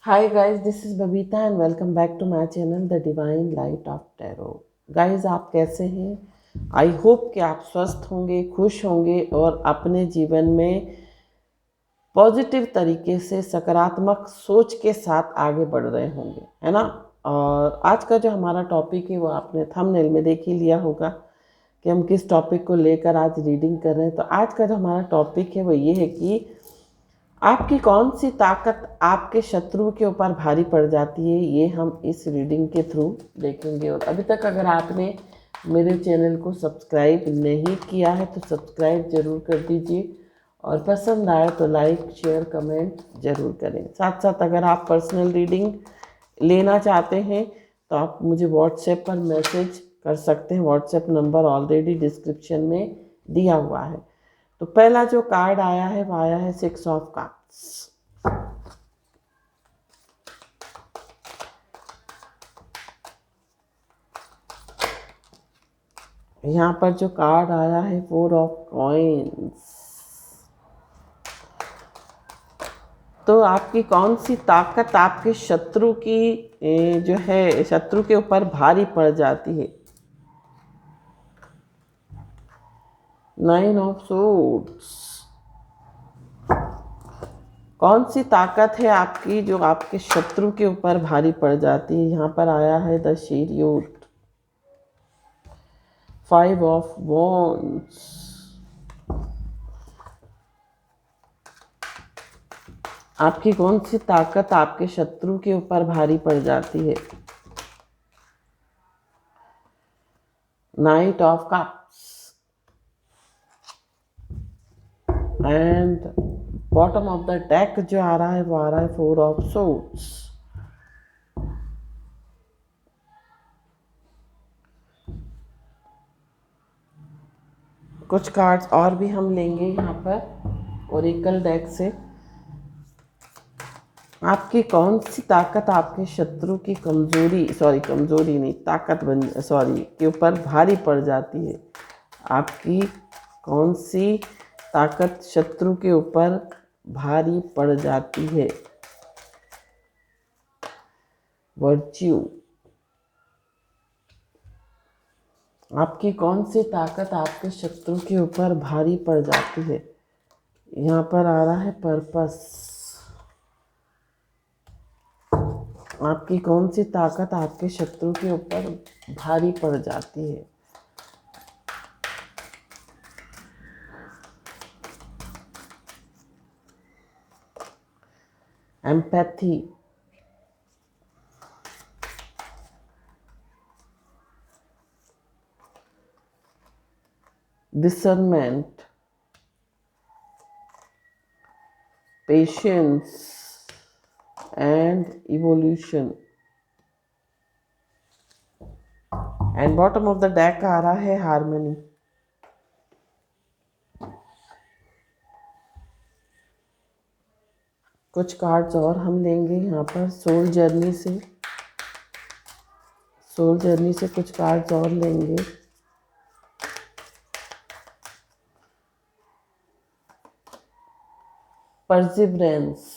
Hi guys, this is Babita and welcome back to my channel The Divine Light of Tarot। Guys आप कैसे हैं? I hope कि आप स्वस्थ होंगे, खुश होंगे और अपने जीवन में पॉजिटिव तरीके से सकारात्मक सोच के साथ आगे बढ़ रहे होंगे, है ना। और आज का जो हमारा टॉपिक है वो आपने थंबनेल में देख ही लिया होगा कि हम किस टॉपिक को लेकर आज रीडिंग कर रहे हैं। तो आज का जो हमारा टॉपिक है वो ये है कि आपकी कौन सी ताकत आपके शत्रु के ऊपर भारी पड़ जाती है, ये हम इस रीडिंग के थ्रू देखेंगे। और अभी तक अगर आपने मेरे चैनल को सब्सक्राइब नहीं किया है तो सब्सक्राइब ज़रूर कर दीजिए और पसंद आए तो लाइक शेयर कमेंट ज़रूर करें। साथ साथ अगर आप पर्सनल रीडिंग लेना चाहते हैं तो आप मुझे व्हाट्सएप पर मैसेज कर सकते हैं। व्हाट्सएप नंबर ऑलरेडी डिस्क्रिप्शन में दिया हुआ है। तो पहला जो कार्ड आया है वो आया है 6 ऑफ कप्स। यहाँ पर जो कार्ड आया है 4 ऑफ कॉइन्स। तो आपकी कौन सी ताकत आपके शत्रु की जो है शत्रु के ऊपर भारी पड़ जाती है। 9 ऑफ सोर्ड्स। कौन सी ताकत है आपकी जो आपके शत्रु के ऊपर भारी पड़ जाती है। यहाँ पर आया है द चैरियट। 5 of wands. आपकी कौन सी ताकत आपके शत्रु के ऊपर भारी पड़ जाती है। Night of cups. And bottom of the deck जो आ रहा है वो आ रहा है 4 ऑफ सोर्ड्स। कुछ कार्ड्स और भी हम लेंगे यहाँ पर ओरेकल डेक से। आपकी कौन सी ताकत आपके शत्रु की कमजोरी नहीं, ताकत बन के ऊपर भारी पड़ जाती है। आपकी कौन सी ताकत शत्रु के ऊपर भारी पड़ जाती है। वर्च्यू। आपकी कौन सी ताकत आपके शत्रु के ऊपर भारी पड़ जाती है। यहाँ पर आ रहा है पर्पस। आपकी कौन सी ताकत आपके शत्रु के ऊपर भारी पड़ जाती है। Empathy. Discernment. Patience and evolution. And bottom of the deck आ रहा है हार्मनी। कुछ कार्ड्स और हम लेंगे यहाँ पर सोल जर्नी से कुछ कार्ड्स और लेंगे। Perseverance.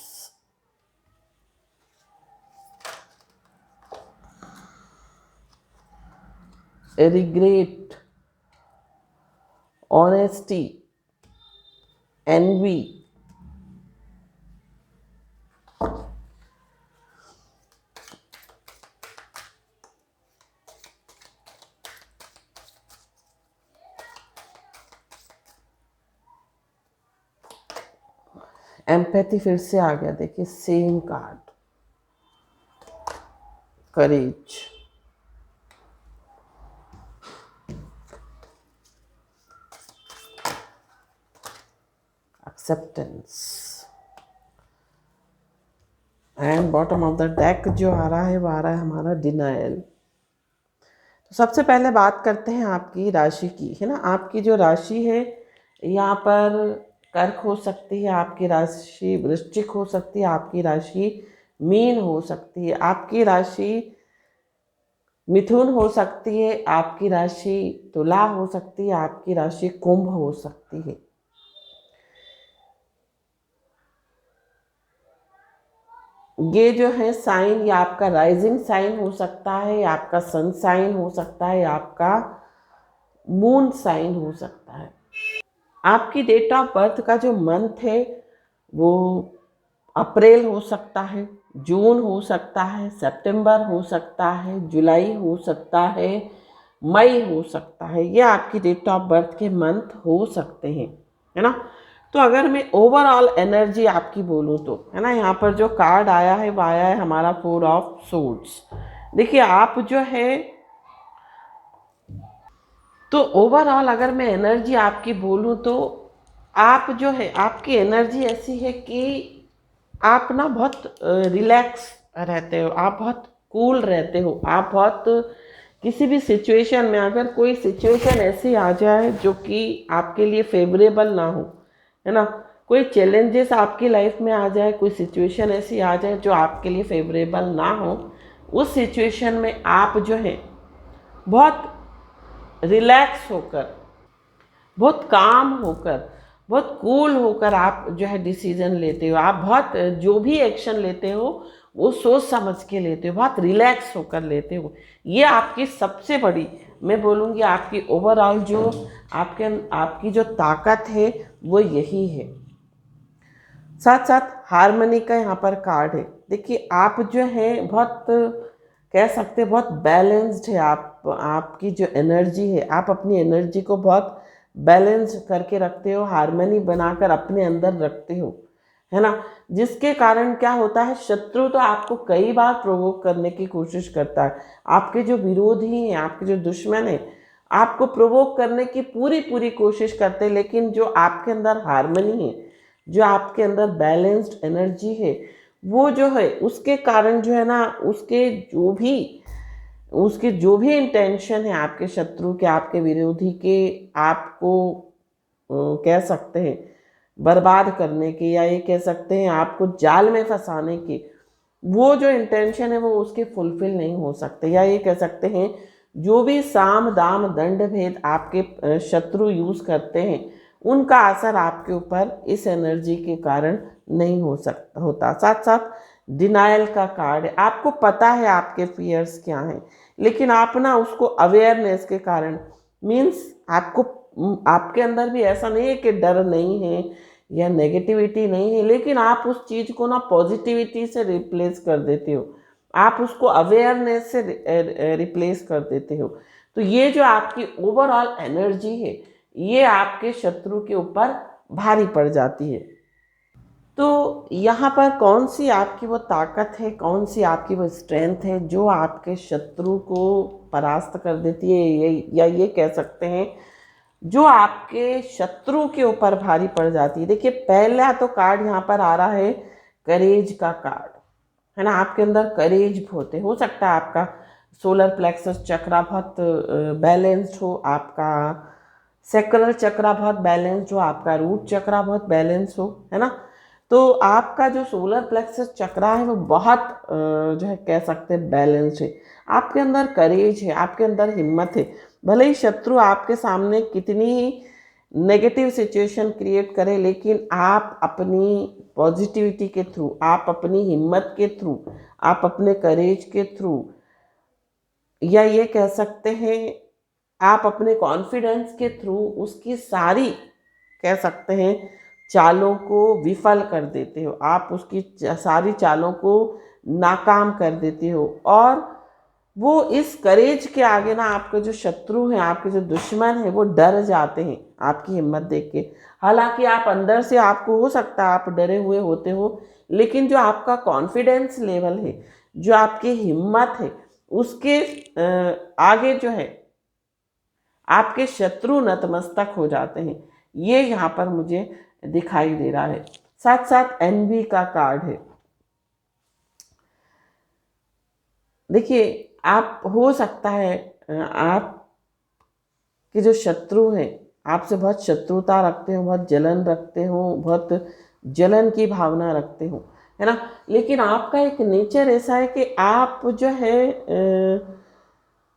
Regret. Honesty. Envy. Empathy फिर से आ गया, देखिए same card. Courage. Acceptance. And bottom of the deck जो आ रहा है वो आ रहा है हमारा डिनायल। तो सबसे पहले बात करते हैं आपकी राशि की, है ना। आपकी जो राशि है यहाँ पर कर्क हो सकती है, आपकी राशि वृश्चिक हो सकती है, आपकी राशि मीन हो सकती है, आपकी राशि मिथुन हो सकती है, आपकी राशि तुला हो सकती है, आपकी राशि कुंभ हो सकती है। ये जो है साइन, या आपका राइजिंग साइन हो सकता है, या आपका सन साइन हो सकता है, या आपका मून साइन हो सकता है। आपकी डेट ऑफ बर्थ का जो मंथ है वो अप्रैल हो सकता है, जून हो सकता है, सितंबर हो सकता है, जुलाई हो सकता है, मई हो सकता है। ये आपकी डेट ऑफ बर्थ के मंथ हो सकते हैं, है ना। तो अगर मैं ओवरऑल एनर्जी आपकी बोलूँ तो, है ना, यहाँ पर जो कार्ड आया है वो आया है हमारा 4 ऑफ सोर्ड्स। देखिए आप जो है, तो ओवरऑल अगर मैं एनर्जी आपकी बोलूँ तो आप जो है, आपकी एनर्जी ऐसी है कि आप ना बहुत रिलैक्स रहते हो, आप बहुत कूल रहते हो, आप बहुत किसी भी सिचुएशन में, अगर कोई सिचुएशन ऐसी आ जाए जो कि आपके लिए फेवरेबल ना हो, है ना, कोई चैलेंजेस आपकी लाइफ में आ जाए, कोई सिचुएशन ऐसी आ जाए जो आपके लिए फेवरेबल ना हो, उस सिचुएशन में आप जो है बहुत रिलैक्स होकर, बहुत काम होकर, बहुत कूल होकर आप जो है डिसीजन लेते हो। आप बहुत जो भी एक्शन लेते हो वो सोच समझ के लेते हो, बहुत रिलैक्स होकर लेते हो। ये आपकी सबसे बड़ी, मैं बोलूँगी आपकी ओवरऑल जो आपकी जो ताकत है वो यही है। साथ साथ हारमोनी का यहाँ पर कार्ड है। देखिए आप जो है बहुत कह सकते हैं बहुत बैलेंस्ड है, आपकी जो एनर्जी है, आप अपनी एनर्जी को बहुत बैलेंस करके रखते हो, हारमोनी बनाकर अपने अंदर रखते हो, है ना। जिसके कारण क्या होता है, शत्रु तो आपको कई बार प्रोवोक करने की कोशिश करता है। आपके जो विरोधी हैं, आपके जो दुश्मन हैं, आपको प्रोवोक करने की पूरी पूरी कोशिश करते हैं, लेकिन जो आपके अंदर हारमोनी है, जो आपके अंदर बैलेंस्ड एनर्जी है, वो जो है उसके कारण जो है ना, उसके जो भी इंटेंशन है आपके शत्रु के, आपके विरोधी के, आपको कह सकते हैं बर्बाद करने के, या ये कह सकते हैं आपको जाल में फंसाने के, वो जो इंटेंशन है वो उसके फुलफिल नहीं हो सकते। या ये कह सकते हैं जो भी साम दाम दंड भेद आपके शत्रु यूज़ करते हैं, उनका असर आपके ऊपर इस एनर्जी के कारण नहीं होता। साथ साथ डिनायल का कार्ड है। आपको पता है आपके फियर्स क्या हैं, लेकिन आप ना उसको अवेयरनेस के कारण, मीन्स आपके अंदर भी ऐसा नहीं है कि डर नहीं है या नेगेटिविटी नहीं है, लेकिन आप उस चीज़ को ना पॉजिटिविटी से रिप्लेस कर देते हो, आप उसको अवेयरनेस से रिप्लेस कर देते हो। तो ये जो आपकी ओवरऑल एनर्जी है, ये आपके शत्रु के ऊपर भारी पड़ जाती है। तो यहाँ पर कौन सी आपकी वो ताकत है, कौन सी आपकी वो स्ट्रेंथ है जो आपके शत्रु को परास्त कर देती है, या ये कह सकते हैं जो आपके शत्रु के ऊपर भारी पड़ जाती है। देखिए पहला तो कार्ड यहाँ पर आ रहा है करेज का कार्ड, है ना। आपके अंदर करेज बहुत है, हो सकता है आपका सोलर प्लेक्सस चक्रा बहुत बैलेंस्ड हो, आपका सेक्रल चक्रा बहुत बैलेंस्ड हो, आपका रूट चक्रा बहुत बैलेंस हो, है ना। तो आपका जो सोलर प्लेक्सस चक्रा है वो बहुत जो है कह सकते हैं बैलेंस्ड है। आपके अंदर करेज है, आपके अंदर हिम्मत है। भले ही शत्रु आपके सामने कितनी ही नेगेटिव सिचुएशन क्रिएट करे, लेकिन आप अपनी पॉजिटिविटी के थ्रू, आप अपनी हिम्मत के थ्रू, आप अपने करेज के थ्रू, या ये कह सकते हैं आप अपने कॉन्फिडेंस के थ्रू उसकी सारी कह सकते हैं चालों को विफल कर देते हो, आप उसकी सारी चालों को नाकाम कर देते हो। और वो इस करेज के आगे ना, आपके जो शत्रु हैं, आपके जो दुश्मन हैं, वो डर जाते हैं आपकी हिम्मत देख के। हालांकि आप अंदर से, आपको हो सकता है आप डरे हुए होते हो, लेकिन जो आपका कॉन्फिडेंस लेवल है, जो आपकी हिम्मत है, उसके आगे जो है आपके शत्रु नतमस्तक हो जाते हैं। ये यहाँ पर मुझे दिखाई दे रहा है। साथ साथ एनवी का कार्ड है। देखिए आप, हो सकता है आप के जो शत्रु हैं आपसे बहुत शत्रुता रखते हो, बहुत जलन रखते हो, बहुत जलन की भावना रखते हो, है ना। लेकिन आपका एक नेचर ऐसा है कि आप जो है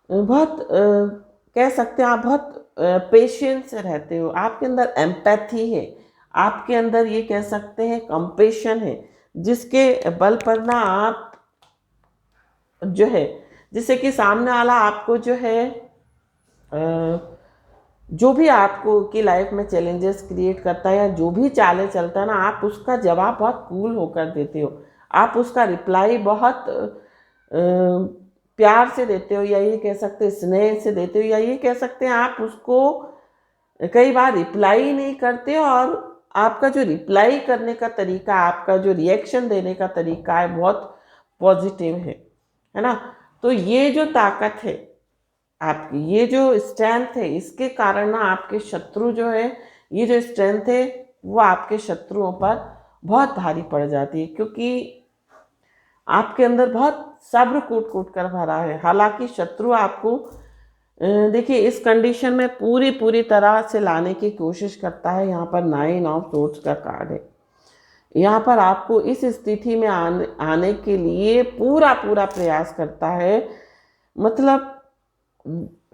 बहुत कह सकते हैं आप बहुत पेशेंस रहते हो, आपके अंदर एम्पैथी है, आपके अंदर ये कह सकते हैं कंपेशन है। जिसके बल पर ना आप जो है, जिससे कि सामने वाला आपको जो है जो भी आपको की लाइफ में चैलेंजेस क्रिएट करता है या जो भी चालें चलता है ना, आप उसका जवाब बहुत कूल होकर देते हो। आप उसका रिप्लाई बहुत प्यार से देते हो, या ये कह सकते हैं स्नेह से देते हो, या ये कह सकते हैं आप उसको कई बार रिप्लाई नहीं करते हो, और आपका जो रिप्लाई करने का तरीका, आपका जो रिएक्शन देने का तरीका है बहुत पॉजिटिव है ना। तो ये जो ताकत है आपकी, ये जो स्ट्रेंथ है, इसके कारण ना आपके शत्रु जो है, ये जो स्ट्रेंथ है वो आपके शत्रुओं पर बहुत भारी पड़ जाती है, क्योंकि आपके अंदर बहुत सब्र कूट कूट कर भरा है। हालांकि शत्रु आपको देखिए इस कंडीशन में पूरी पूरी तरह से लाने की कोशिश करता है। यहाँ पर 9 ऑफ सोर्ड्स का कार्ड है। यहाँ पर आपको इस स्थिति में आने के लिए पूरा पूरा प्रयास करता है। मतलब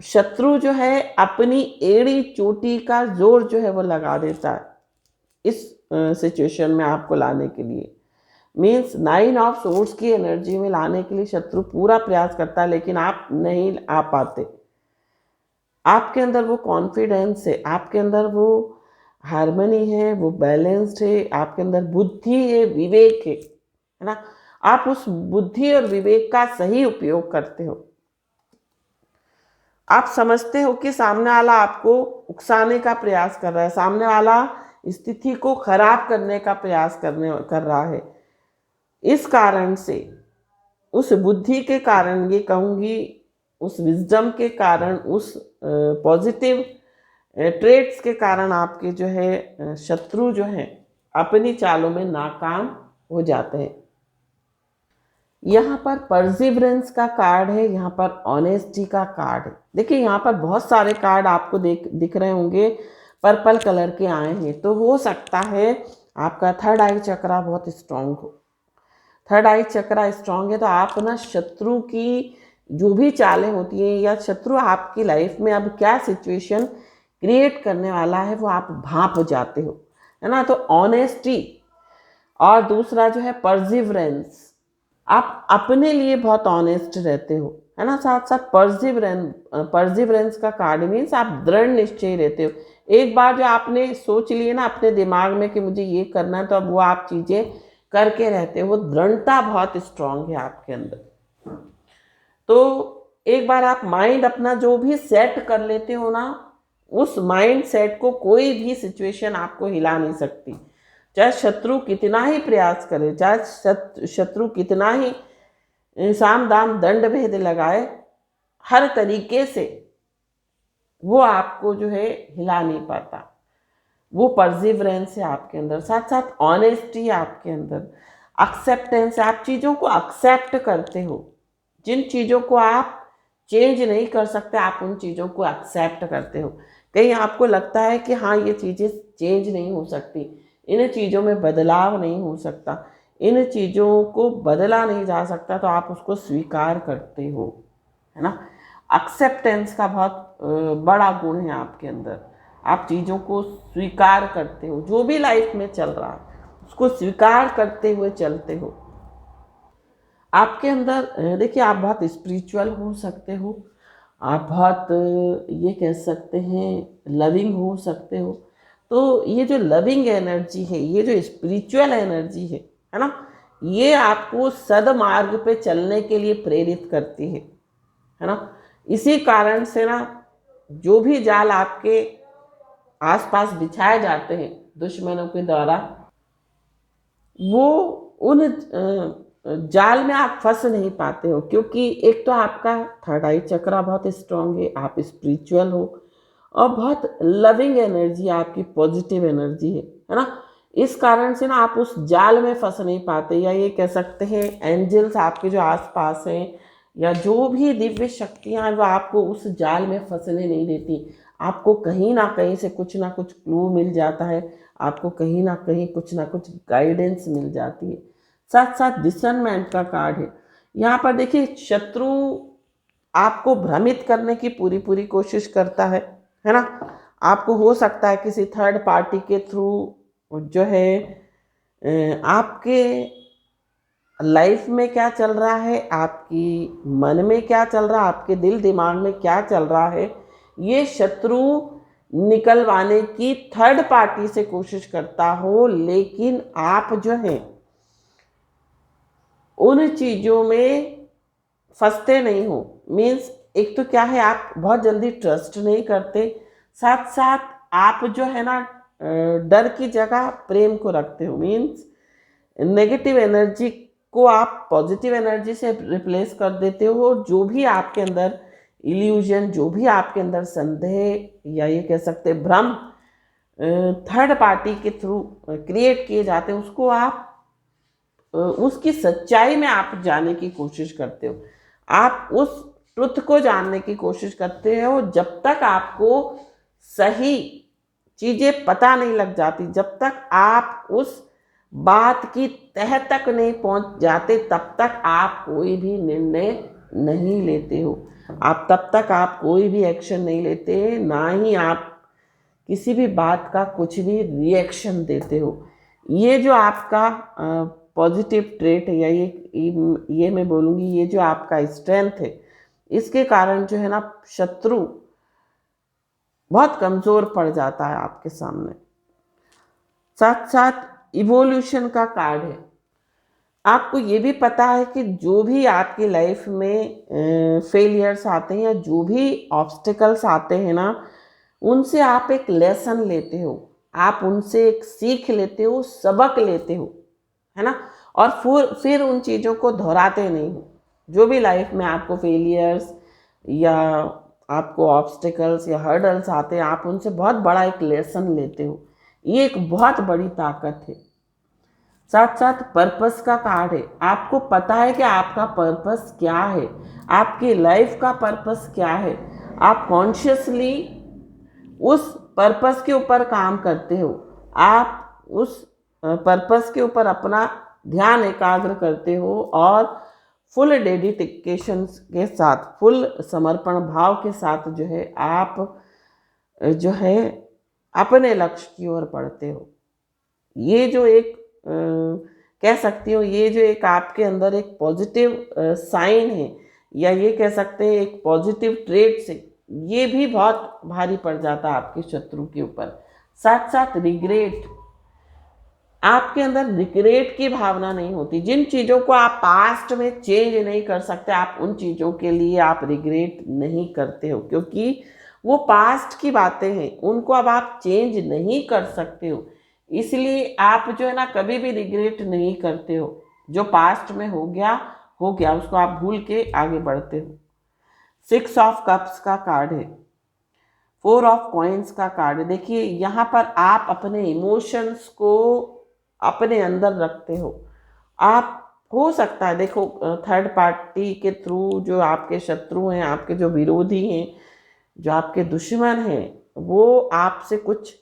शत्रु जो है अपनी एड़ी चोटी का जोर जो है वो लगा देता है इस सिचुएशन में आपको लाने के लिए। मीन्स 9 ऑफ सोर्ड्स की एनर्जी में लाने के लिए शत्रु पूरा प्रयास करता है, लेकिन आप नहीं आ पाते। आपके अंदर वो कॉन्फिडेंस है, आपके अंदर वो हार्मनी है, वो बैलेंस्ड है, आपके अंदर बुद्धि है, विवेक है ना। आप उस बुद्धि और विवेक का सही उपयोग करते हो। आप समझते हो कि सामने वाला आपको उकसाने का प्रयास कर रहा है, सामने वाला स्थिति को खराब करने का प्रयास कर रहा है। इस कारण से, उस बुद्धि के कारण, ये कहूँगी उस विजडम के कारण, उस पॉजिटिव ट्रेट्स के कारण आपके जो है शत्रु जो हैं अपनी चालों में नाकाम हो जाते हैं। यहाँ पर परसिवरेंस का कार्ड है, यहाँ पर ऑनेस्टी का कार्ड है। देखिए यहाँ पर बहुत सारे कार्ड आपको दिख रहे होंगे, पर्पल कलर के आए हैं। तो हो सकता है आपका थर्ड आई चक्रा बहुत स्ट्रांग हो। थर्ड आई चक्रा स्ट्रांग है तो आप ना शत्रु की जो भी चालें होती हैं, या शत्रु आपकी लाइफ में अब क्या सिचुएशन क्रिएट करने वाला है, वो आप भांप जाते हो, है ना। तो ऑनेस्टी और दूसरा जो है परसिवरेंस, आप अपने लिए बहुत ऑनेस्ट रहते हो, है ना। साथ साथ परसिवरेंस का कार्ड मीन्स आप दृढ़ निश्चय रहते हो। एक बार जो आपने सोच लिए ना अपने दिमाग में कि मुझे ये करना है, तो अब वो आप चीज़ें करके रहते हो। दृढ़ता बहुत स्ट्रांग है आपके अंदर। तो एक बार आप माइंड अपना जो भी सेट कर लेते हो ना, उस माइंड सेट को कोई भी सिचुएशन आपको हिला नहीं सकती। चाहे शत्रु कितना ही प्रयास करे, चाहे शत्रु कितना ही साम दाम दंड भेद लगाए, हर तरीके से वो आपको जो है हिला नहीं पाता। वो परसिवरेंस है आपके अंदर, साथ साथ ऑनेस्टी आपके अंदर, एक्सेप्टेंस, आप चीज़ों को एक्सेप्ट करते हो। जिन चीज़ों को आप चेंज नहीं कर सकते, आप उन चीज़ों को एक्सेप्ट करते हो। कहीं आपको लगता है कि हाँ ये चीज़ें चेंज नहीं हो सकती, इन चीज़ों में बदलाव नहीं हो सकता, इन चीज़ों को बदला नहीं जा सकता, तो आप उसको स्वीकार करते हो, है ना। एक्सेप्टेंस का बहुत बड़ा गुण है आपके अंदर। आप चीज़ों को स्वीकार करते हो, जो भी लाइफ में चल रहा है उसको स्वीकार करते हुए चलते हो। आपके अंदर देखिए आप बहुत स्पिरिचुअल हो सकते हो, आप बहुत ये कह सकते हैं लविंग हो सकते हो। तो ये जो लविंग एनर्जी है, ये जो स्पिरिचुअल एनर्जी है ना, ये आपको सदमार्ग पे चलने के लिए प्रेरित करती है ना। इसी कारण से ना जो भी जाल आपके आसपास बिछाए जाते हैं दुश्मनों के द्वारा, वो उन जाल में आप फंस नहीं पाते हो, क्योंकि एक तो आपका थर्ड आई चक्रा बहुत स्ट्रांग है, आप स्पिरिचुअल हो, और बहुत लविंग एनर्जी आपकी, पॉजिटिव एनर्जी है ना। इस कारण से ना आप उस जाल में फंस नहीं पाते, या ये कह सकते हैं एंजल्स आपके जो आसपास हैं, या जो भी दिव्य शक्तियाँ हैं, वो आपको उस जाल में फंसने नहीं देती। आपको कहीं ना कहीं से कुछ ना कुछ क्लू मिल जाता है, आपको कहीं ना कहीं कुछ ना कुछ गाइडेंस मिल जाती है। साथ साथ डिसर्नमेंट का कार्ड है। यहाँ पर देखिए शत्रु आपको भ्रमित करने की पूरी पूरी कोशिश करता है ना। आपको हो सकता है किसी थर्ड पार्टी के थ्रू जो है आपके लाइफ में क्या चल रहा है, आपकी मन में क्या चल रहा है, आपके दिल दिमाग में क्या चल रहा है, ये शत्रु निकलवाने की थर्ड पार्टी से कोशिश करता हो, लेकिन आप जो है उन चीज़ों में फंसते नहीं हो। मीन्स एक तो क्या है, आप बहुत जल्दी ट्रस्ट नहीं करते, साथ साथ आप जो है ना डर की जगह प्रेम को रखते हो। मीन्स नेगेटिव एनर्जी को आप पॉजिटिव एनर्जी से रिप्लेस कर देते हो। जो भी आपके अंदर इल्यूजन, जो भी आपके अंदर संदेह या ये कह सकते भ्रम थर्ड पार्टी के थ्रू क्रिएट किए जाते हैं, उसको आप उसकी सच्चाई में आप जानने की कोशिश करते हो। आप उस ट्रुथ को जानने की कोशिश करते हो जब तक आपको सही चीज़ें पता नहीं लग जाती, जब तक आप उस बात की तह तक नहीं पहुंच जाते, तब तक आप कोई भी निर्णय नहीं लेते हो। आप तब तक आप कोई भी एक्शन नहीं लेते, ना ही आप किसी भी बात का कुछ भी रिएक्शन देते हो। ये जो आपका पॉजिटिव ट्रेट है, या ये मैं बोलूँगी ये जो आपका स्ट्रेंथ है, इसके कारण जो है ना शत्रु बहुत कमज़ोर पड़ जाता है आपके सामने। साथ साथ इवोल्यूशन का कार्ड है। आपको ये भी पता है कि जो भी आपकी लाइफ में फेलियर्स आते हैं या जो भी ऑब्स्टिकल्स आते हैं ना, उनसे आप एक लेसन लेते हो, आप उनसे एक सीख लेते हो, सबक लेते हो, है ना। और फिर उन चीज़ों को दोहराते नहीं हो। जो भी लाइफ में आपको फेलियर्स या आपको ऑब्स्टिकल्स या हर्डल्स आते हैं, आप उनसे बहुत बड़ा एक लेसन लेते हो। ये एक बहुत बड़ी ताकत है। साथ साथ पर्पस का कार्ड है। आपको पता है कि आपका पर्पस क्या है, आपकी लाइफ का पर्पस क्या है। आप कॉन्शियसली उस पर्पस के ऊपर काम करते हो। आप उस पर्पस के ऊपर अपना ध्यान एकाग्र करते हो और फुल डेडिकेशन के साथ, फुल समर्पण भाव के साथ जो है आप जो है अपने लक्ष्य की ओर बढ़ते हो। ये जो एक कह सकती हूँ, ये जो एक आपके अंदर एक पॉजिटिव साइन है, या ये कह सकते हैं एक पॉजिटिव ट्रेट से, ये भी बहुत भारी पड़ जाता है आपके शत्रु के ऊपर। साथ साथ रिग्रेट, आपके अंदर रिग्रेट की भावना नहीं होती। जिन चीज़ों को आप पास्ट में चेंज नहीं कर सकते, आप उन चीज़ों के लिए आप रिग्रेट नहीं करते हो, क्योंकि वो पास्ट की बातें हैं, उनको अब आप चेंज नहीं कर सकते हो। इसलिए आप जो है ना कभी भी रिग्रेट नहीं करते हो। जो पास्ट में हो गया उसको आप भूल के आगे बढ़ते हो। 6 ऑफ कप्स का कार्ड है, 4 ऑफ कॉइन्स का कार्ड है। देखिए यहाँ पर आप अपने इमोशंस को अपने अंदर रखते हो। आप हो सकता है, देखो थर्ड पार्टी के थ्रू जो आपके शत्रु हैं, आपके जो विरोधी हैं, जो आपके दुश्मन हैं, वो आपसे कुछ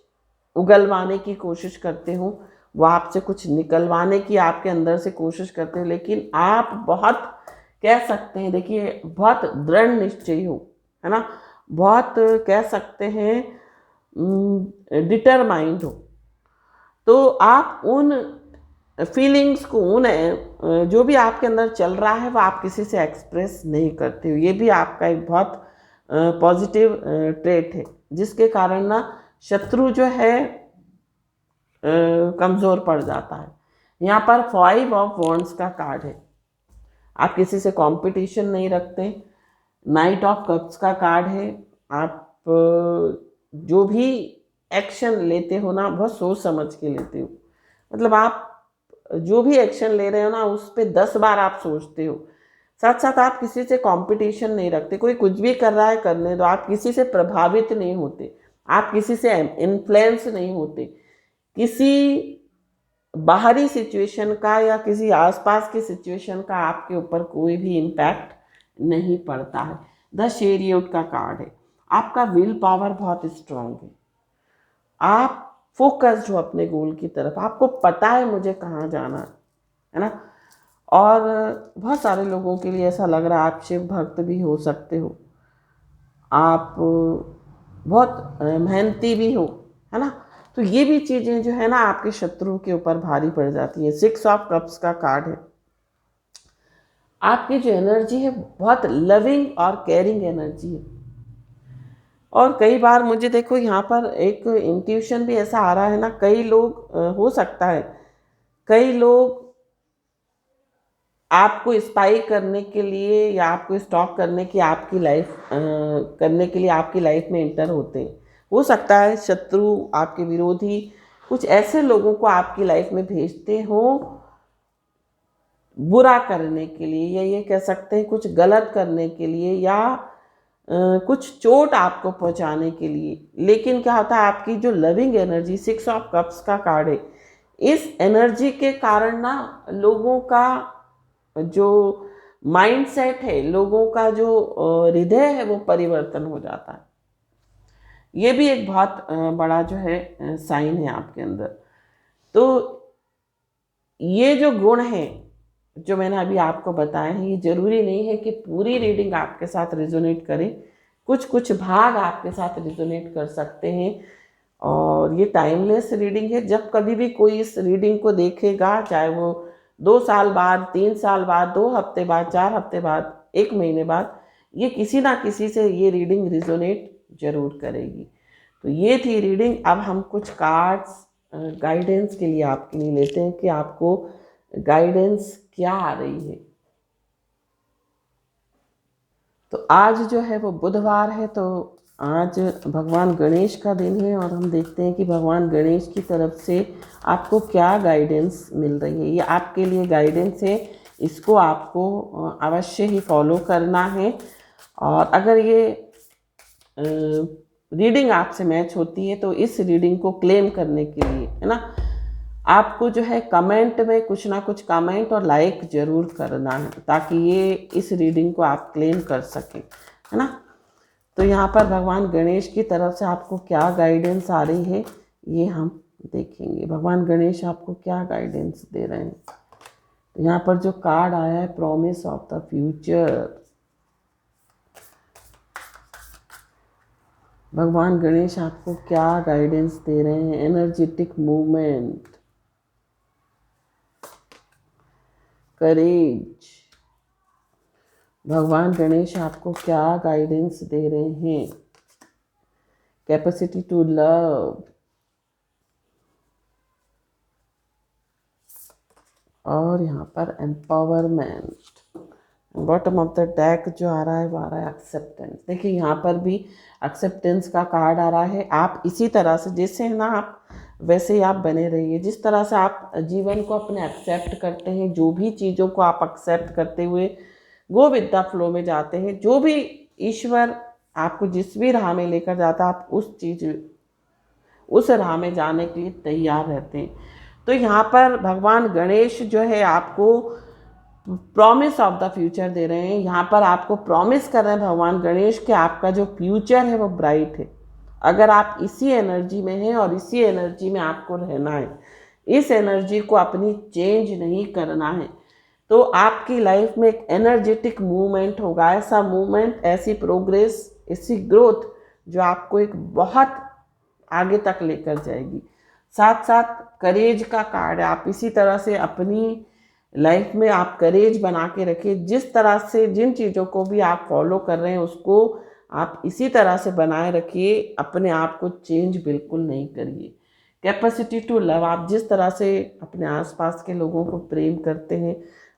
उगलवाने की कोशिश करते हो, वो आपसे कुछ निकलवाने की आपके अंदर से कोशिश करते हो, लेकिन आप बहुत कह सकते हैं, देखिए बहुत दृढ़ निश्चयी हो, है ना, बहुत कह सकते हैं डिटरमाइंड हो। तो आप उन फीलिंग्स को, उन जो भी आपके अंदर चल रहा है, वो आप किसी से एक्सप्रेस नहीं करते हो। ये भी आपका एक बहुत पॉजिटिव ट्रेट है, जिसके कारण ना शत्रु जो है कमज़ोर पड़ जाता है। यहाँ पर 5 ऑफ वॉन्ड्स का कार्ड है। आप किसी से कंपटीशन नहीं रखते। नाइट ऑफ कप्स का कार्ड है। आप जो भी एक्शन लेते हो ना, बहुत सोच समझ के लेते हो। मतलब आप जो भी एक्शन ले रहे हो ना, उस पर 10 बार आप सोचते हो। साथ साथ आप किसी से कंपटीशन नहीं रखते। कोई कुछ भी कर रहा है, करने दो। आप किसी से प्रभावित नहीं होते, आप किसी से इन्फ्लुएंस नहीं होते। किसी बाहरी सिचुएशन का या किसी आसपास की सिचुएशन का आपके ऊपर कोई भी इम्पैक्ट नहीं पड़ता है। द चैरियट का कार्ड है। आपका विल पावर बहुत स्ट्रांग है। आप फोकस्ड हो अपने गोल की तरफ। आपको पता है मुझे कहाँ जाना है ना। और बहुत सारे लोगों के लिए ऐसा लग रहा है आप शिव भक्त भी हो सकते हो, आप बहुत मेहनती भी हो, है ना। तो ये भी चीज़ें जो है ना आपके शत्रु के ऊपर भारी पड़ जाती है। 6 ऑफ कप्स का कार्ड है। आपकी जो एनर्जी है बहुत लविंग और केयरिंग एनर्जी है। और कई बार मुझे देखो यहाँ पर एक इंट्यूशन भी ऐसा आ रहा है ना, कई लोग हो सकता है कई लोग आपको स्पाई करने के लिए या आपको स्टॉक करने की आपकी लाइफ करने के लिए आपकी लाइफ में एंटर होते हैं। हो सकता है शत्रु, आपके विरोधी कुछ ऐसे लोगों को आपकी लाइफ में भेजते हो बुरा करने के लिए, या ये कह सकते हैं कुछ गलत करने के लिए, या कुछ चोट आपको पहुंचाने के लिए। लेकिन क्या होता है, आपकी जो लविंग एनर्जी, 6 ऑफ कप्स का कार्ड है, इस एनर्जी के कारण ना लोगों का जो माइंडसेट है, लोगों का जो हृदय है, वो परिवर्तन हो जाता है। ये भी एक बहुत बड़ा जो है साइन है आपके अंदर। तो ये जो गुण है जो मैंने अभी आपको बताए हैं, ये जरूरी नहीं है कि पूरी रीडिंग आपके साथ रिजोनेट करे, कुछ कुछ भाग आपके साथ रिजोनेट कर सकते हैं। और ये टाइमलेस रीडिंग है। जब कभी भी कोई इस रीडिंग को देखेगा, चाहे वो 2 साल बाद, 3 साल बाद, 2 हफ्ते बाद, 4 हफ्ते बाद, 1 महीने बाद, ये किसी ना किसी से ये रीडिंग रिजोनेट जरूर करेगी। तो ये थी रीडिंग। अब हम कुछ कार्ड्स गाइडेंस के लिए आपके लिए लेते हैं कि आपको गाइडेंस क्या आ रही है। तो आज जो है वो बुधवार है, तो आज भगवान गणेश का दिन है और हम देखते हैं कि भगवान गणेश की तरफ से आपको क्या गाइडेंस मिल रही है। ये आपके लिए गाइडेंस है, इसको आपको अवश्य ही फॉलो करना है। और अगर ये रीडिंग आपसे मैच होती है तो इस रीडिंग को क्लेम करने के लिए, है ना, आपको जो है कमेंट में कुछ ना कुछ कमेंट और लाइक जरूर करना है, ताकि ये इस रीडिंग को आप क्लेम कर सकें, है ना। तो यहाँ पर भगवान गणेश की तरफ से आपको क्या गाइडेंस आ रही है, ये हम देखेंगे। भगवान गणेश आपको क्या गाइडेंस दे रहे हैं। तो यहाँ पर जो कार्ड आया है, प्रॉमिस ऑफ द फ्यूचर। भगवान गणेश आपको क्या गाइडेंस दे रहे हैं। एनर्जेटिक मूवमेंट, करेज। भगवान गणेश आपको क्या गाइडेंस दे रहे हैं। कैपेसिटी टू लव, और यहाँ पर empowerment. Bottom of the deck जो आ रहा है वो आ रहा है एक्सेप्टेंस। देखिए यहाँ पर भी एक्सेप्टेंस का कार्ड आ रहा है। आप इसी तरह से, जैसे है ना, आप वैसे ही आप बने रहिए। जिस तरह से आप जीवन को अपने एक्सेप्ट करते हैं, जो भी चीज़ों को आप एक्सेप्ट करते हुए गो विद द फ्लो में जाते हैं, जो भी ईश्वर आपको जिस भी राह में लेकर जाता है, आप उस राह में जाने के लिए तैयार रहते हैं। तो यहाँ पर भगवान गणेश जो है आपको प्रॉमिस ऑफ द फ्यूचर दे रहे हैं। यहाँ पर आपको प्रॉमिस कर रहे हैं भगवान गणेश कि आपका जो फ्यूचर है वो ब्राइट है, अगर आप इसी एनर्जी में हैं और इसी एनर्जी में आपको रहना है, इस एनर्जी को अपनी चेंज नहीं करना है, तो आपकी लाइफ में एक एनर्जेटिक मूवमेंट होगा। ऐसा मूवमेंट, ऐसी प्रोग्रेस, ऐसी ग्रोथ जो आपको एक बहुत आगे तक लेकर जाएगी। साथ साथ करेज का कार्ड है। आप इसी तरह से अपनी लाइफ में आप करेज बना के रखिए। जिस तरह से जिन चीज़ों को भी आप फॉलो कर रहे हैं उसको आप इसी तरह से बनाए रखिए, अपने आप को चेंज बिल्कुल नहीं करिए। कैपेसिटी टू लव, आप जिस तरह से अपने आसपास के लोगों को प्रेम करते हैं,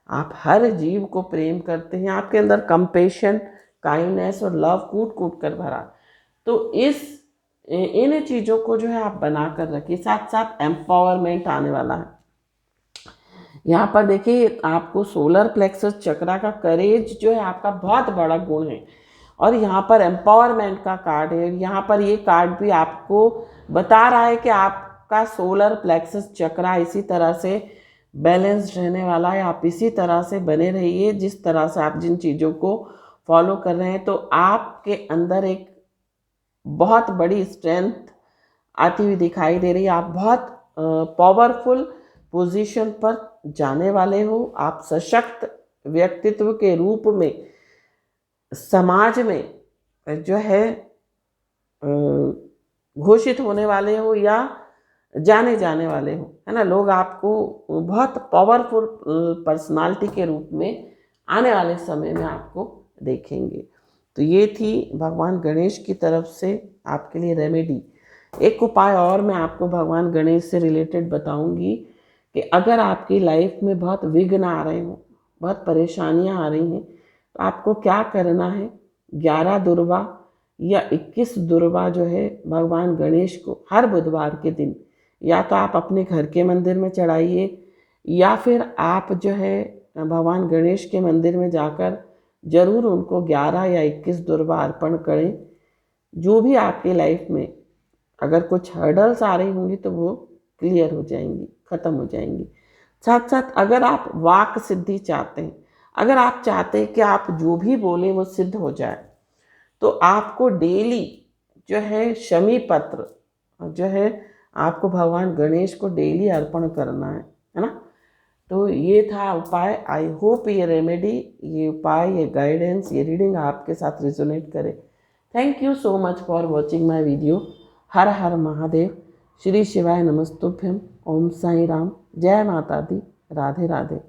आप हर जीव को प्रेम करते हैं, आपके अंदर कंपेशन, काइंडनेस और लव कूट कूट कर भरा। तो इन चीज़ों को जो है आप बना कर रखिए। साथ साथ एम्पावरमेंट आने वाला है। यहाँ पर देखिए आपको सोलर प्लेक्सस चक्रा का करेज जो है आपका बहुत बड़ा गुण है, और यहाँ पर एम्पावरमेंट का कार्ड है। यहाँ पर ये कार्ड भी आपको बता रहा है कि आपका सोलर प्लेक्सस चक्रा इसी तरह से बैलेंस्ड रहने वाला है। आप इसी तरह से बने रहिए, जिस तरह से आप जिन चीज़ों को फॉलो कर रहे हैं, तो आपके अंदर एक बहुत बड़ी स्ट्रेंथ आती हुई दिखाई दे रही है। आप बहुत पावरफुल पोजीशन पर जाने वाले हो। आप सशक्त व्यक्तित्व के रूप में समाज में जो है घोषित होने वाले हो या जाने जाने वाले हो, है ना। लोग आपको बहुत पावरफुल पर्सनालिटी के रूप में आने वाले समय में आपको देखेंगे। तो ये थी भगवान गणेश की तरफ से आपके लिए रेमेडी। एक उपाय और मैं आपको भगवान गणेश से रिलेटेड बताऊंगी कि अगर आपकी लाइफ में बहुत विघ्न आ रहे हो, बहुत परेशानियां आ रही हैं, तो आपको क्या करना है। 11 दुर्वा या 21 दुर्वा जो है भगवान गणेश को हर बुधवार के दिन या तो आप अपने घर के मंदिर में चढ़ाइए, या फिर आप जो है भगवान गणेश के मंदिर में जाकर जरूर उनको 11 या 21 दुर्वा अर्पण करें। जो भी आपकी लाइफ में अगर कुछ हर्डल्स आ रही होंगी तो वो क्लियर हो जाएंगी, ख़त्म हो जाएंगी। साथ साथ अगर आप वाक सिद्धि चाहते हैं, अगर आप चाहते हैं कि आप जो भी बोले वो सिद्ध हो जाए, तो आपको डेली जो है शमी पत्र जो है आपको भगवान गणेश को डेली अर्पण करना है ना। तो ये था उपाय। आई होप ये रेमेडी, ये उपाय, ये गाइडेंस, ये रीडिंग आपके साथ रिजोनेट करे। Thank you so much for watching my video. हर हर महादेव। श्री शिवाय नमस्तुभ्यम। ओम साई राम। जय माता दी। राधे राधे।